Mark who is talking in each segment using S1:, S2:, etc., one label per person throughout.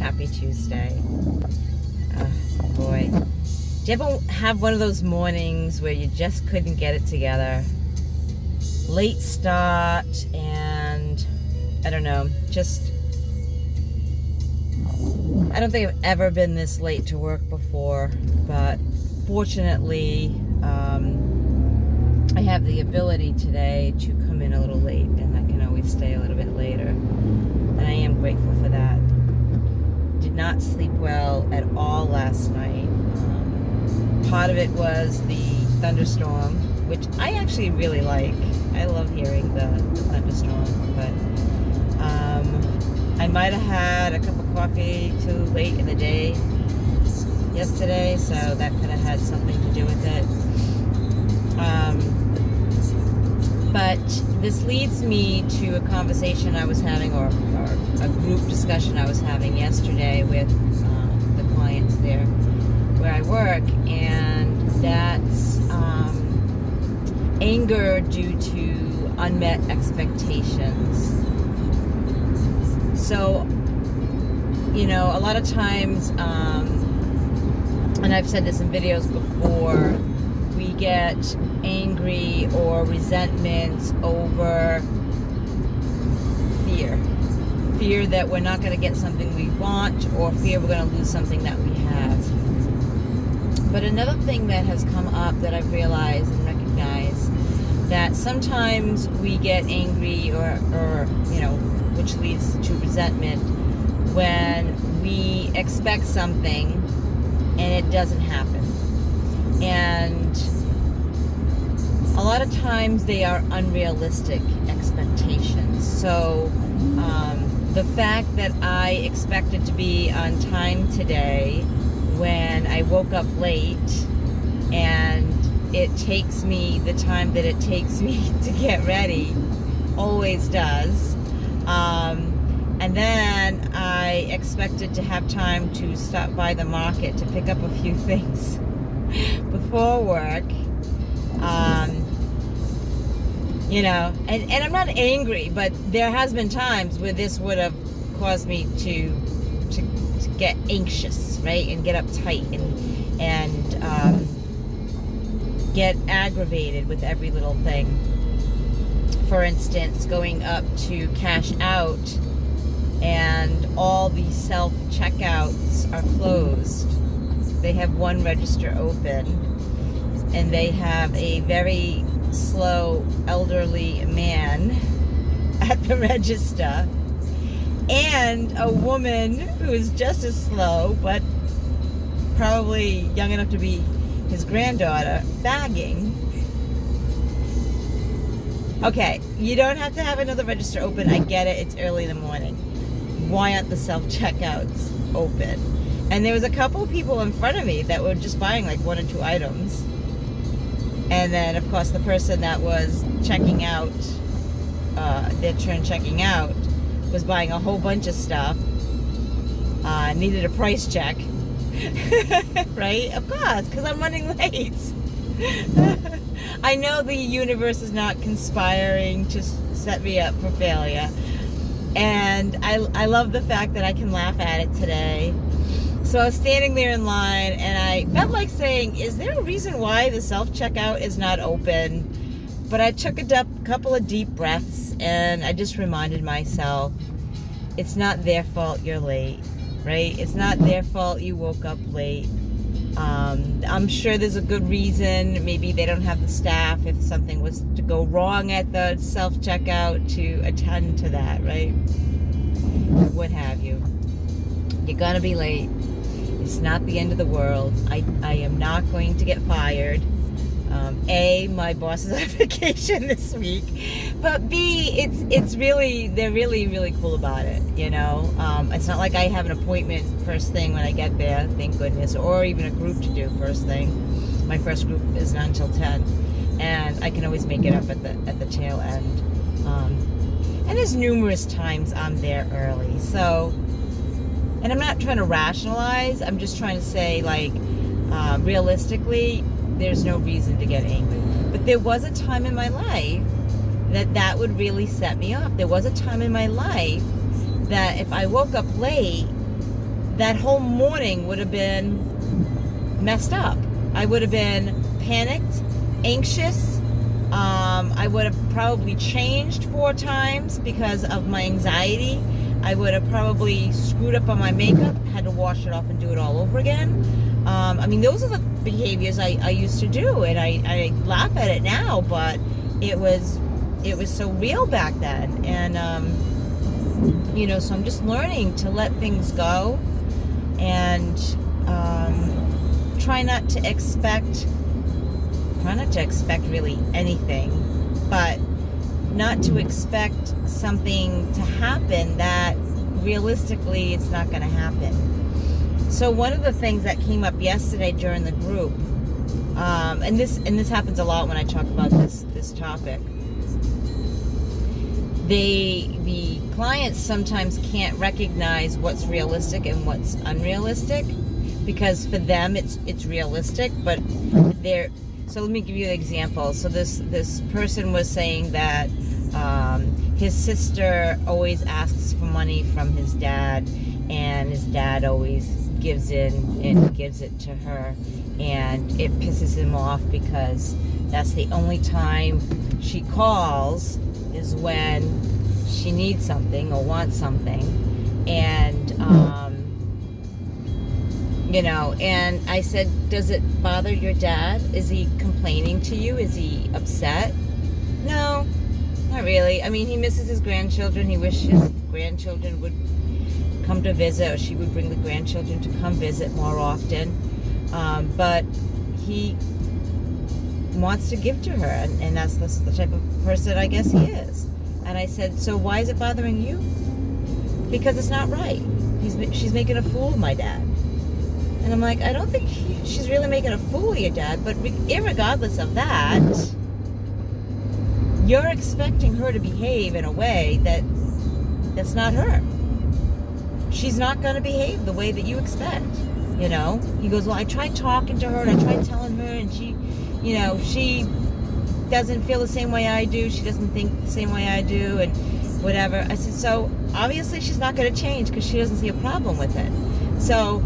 S1: Happy Tuesday. Boy. Do you ever have one of those mornings where you just couldn't get it together? Late start and I don't know, I don't think I've ever been this late to work before, but fortunately, I have the ability today to come in a little late, and I can always stay a little bit later, and I am grateful for that. Did not sleep well at all last night. Part of it was the thunderstorm, which I actually really like. I love hearing the thunderstorm, but I might have had a cup of coffee too late in the day yesterday, so that could have had something to do with it. But this leads me to a conversation I was having, or a group discussion I was having yesterday with the clients there where I work, and that's anger due to unmet expectations. So, a lot of times, and I've said this in videos before, we get angry or resentment over fear. Fear that we're not going to get something we want, or fear we're going to lose something that we have. But another thing that has come up that I've realized and recognized, that sometimes we get angry or which leads to resentment when we expect something and it doesn't happen. And a lot of times they are unrealistic expectations. So the fact that I expected to be on time today when I woke up late, and it takes me the time that it takes me to get ready, always does. And then I expected to have time to stop by the market to pick up a few things before work. And I'm not angry, but there has been times where this would have caused me to get anxious, right? And get uptight and get aggravated with every little thing. For instance, going up to cash out and all the self-checkouts are closed. They have one register open, and they have a very slow elderly man at the register, and a woman who is just as slow, but probably young enough to be his granddaughter, bagging. Okay, you don't have to have another register open. I get it. It's early in the morning. Why aren't the self-checkouts open? And there was a couple of people in front of me that were just buying like one or two items. And then, of course, the person that was checking out, their turn checking out, was buying a whole bunch of stuff. Needed a price check. Right? Of course, because I'm running late. I know the universe is not conspiring to set me up for failure. And I love the fact that I can laugh at it today. So I was standing there in line, and I felt like saying, is there a reason why the self-checkout is not open? But I took a couple of deep breaths, and I just reminded myself, it's not their fault you're late, right? It's not their fault you woke up late. I'm sure there's a good reason. Maybe they don't have the staff if something was to go wrong at the self-checkout to attend to that, right? What have you. You're gonna be late. It's not the end of the world. I am not going to get fired. My boss is on vacation this week, but B, they're really cool about it. It's not like I have an appointment first thing when I get there, thank goodness, or even a group to do first thing. My first group is not until 10, and I can always make it up at the tail end. And there's numerous times I'm there early, so. And I'm not trying to rationalize. I'm just trying to say, realistically, there's no reason to get angry. But there was a time in my life that would really set me off. There was a time in my life that if I woke up late, that whole morning would have been messed up. I would have been panicked, anxious. I would have probably changed 4 times because of my anxiety. I would have probably screwed up on my makeup, had to wash it off and do it all over again. I mean, those are the behaviors I used to do, and I laugh at it now, but it was so real back then. And so I'm just learning to let things go, and try not to expect really anything, but not to expect something to happen that realistically it's not going to happen. So one of the things that came up yesterday during the group, and this happens a lot when I talk about this topic, the clients sometimes can't recognize what's realistic and what's unrealistic, because for them it's realistic, but they're. So let me give you an example. So this person was saying that his sister always asks for money from his dad, and his dad always gives in and gives it to her, and it pisses him off because that's the only time she calls is when she needs something or wants something. And and I said, does it bother your dad? Is he complaining to you? Is he upset? No, not really. I mean, he misses his grandchildren. He wishes his grandchildren would come to visit, or she would bring the grandchildren to come visit more often. But he wants to give to her, and that's the type of person I guess he is. And I said, so why is it bothering you? Because it's not right. She's making a fool of my dad. And I'm like, I don't think she's really making a fool of your dad, but irregardless of that, you're expecting her to behave in a way that's not her. She's not going to behave the way that you expect, He goes, well, I tried talking to her, and I tried telling her, and she doesn't feel the same way I do. She doesn't think the same way I do, and whatever. I said, so obviously she's not going to change because she doesn't see a problem with it. So...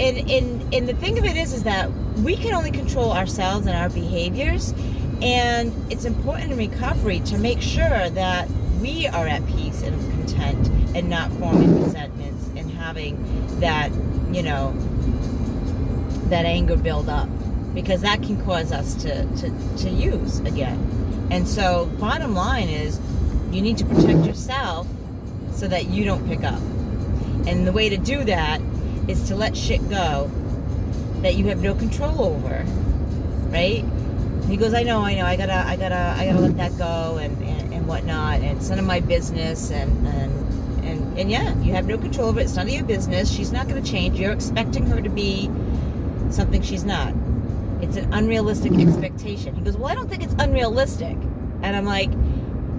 S1: And the thing of it is that we can only control ourselves and our behaviors, and it's important in recovery to make sure that we are at peace and content and not forming resentments and having that, that anger build up, because that can cause us to use again. And so bottom line is you need to protect yourself so that you don't pick up. And the way to do that is to let shit go that you have no control over, right? And he goes, I know, I gotta let that go and whatnot, and it's none of my business, and yeah, you have no control over it. It's none of your business. She's not gonna change. You're expecting her to be something she's not. It's an unrealistic expectation. He goes, well, I don't think it's unrealistic. And I'm like,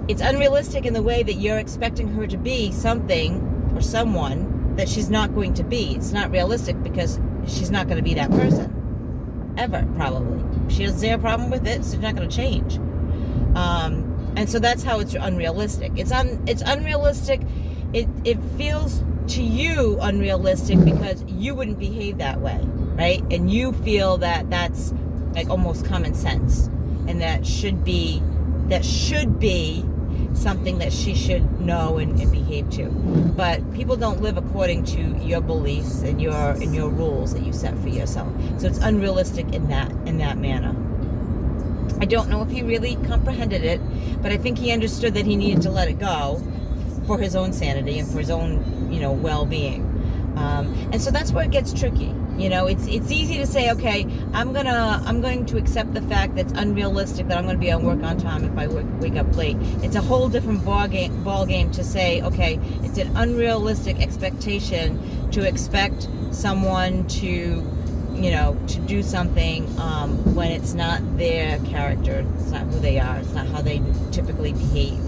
S1: it's unrealistic in the way that you're expecting her to be something or someone that she's not going to be. It's not realistic because she's not going to be that person ever, probably. She has zero problem with it, so it's not going to change. And so that's how it's unrealistic. It's unrealistic. It feels to you unrealistic because you wouldn't behave that way, right? And you feel that that's like almost common sense, and that should be something that she should know and behave to. But people don't live according to your beliefs and your rules that you set for yourself. So it's unrealistic in that manner. I don't know if he really comprehended it, but I think he understood that he needed to let it go for his own sanity and for his own, well-being. And so that's where it gets tricky. It's easy to say, okay, I'm going to accept the fact that it's unrealistic that I'm going to be on work on time if I wake up late. It's a whole different ball game to say, okay, it's an unrealistic expectation to expect someone to do something when it's not their character, it's not who they are, it's not how they typically behave,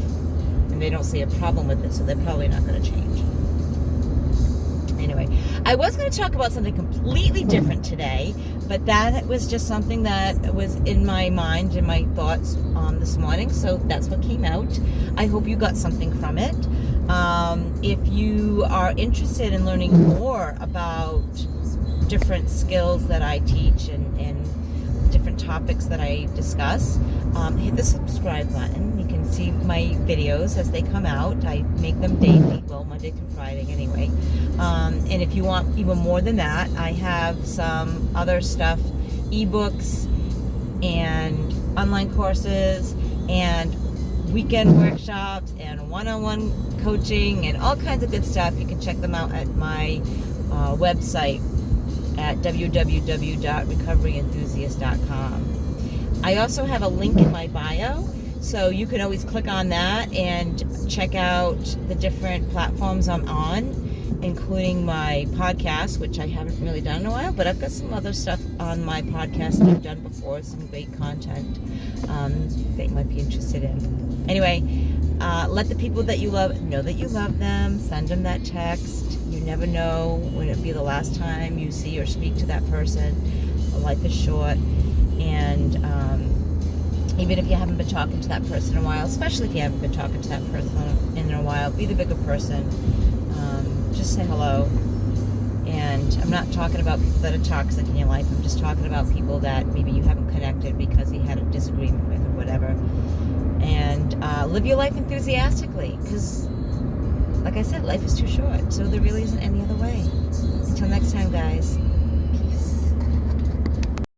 S1: and they don't see a problem with it, so they're probably not going to change. Anyway, I was going to talk about something completely different today, but that was just something that was in my mind, in my thoughts this morning, so that's what came out. I hope you got something from it. If you are interested in learning more about different skills that I teach and different topics that I discuss, hit the subscribe button. You can see my videos as they come out. I make them daily, well, Monday through Friday anyway. And if you want even more than that, I have some other stuff, ebooks and online courses and weekend workshops and one-on-one coaching and all kinds of good stuff. You can check them out at my website at www.recoveryenthusiast.com. I also have a link in my bio, so you can always click on that and check out the different platforms I'm on, including my podcast, which I haven't really done in a while, but I've got some other stuff on my podcast that I've done before, some great content that you might be interested in. Anyway, let the people that you love know that you love them. Send them that text. You never know when it'll be the last time you see or speak to that person. Life is short, and even if you haven't been talking to that person in a while, especially if you haven't been talking to that person in a while, be the bigger person. Just say hello. And I'm not talking about people that are toxic in your life. I'm just talking about people that maybe you haven't connected because you had a disagreement with or whatever. And live your life enthusiastically, because, like I said, life is too short. So there really isn't any other way. Until next time, guys.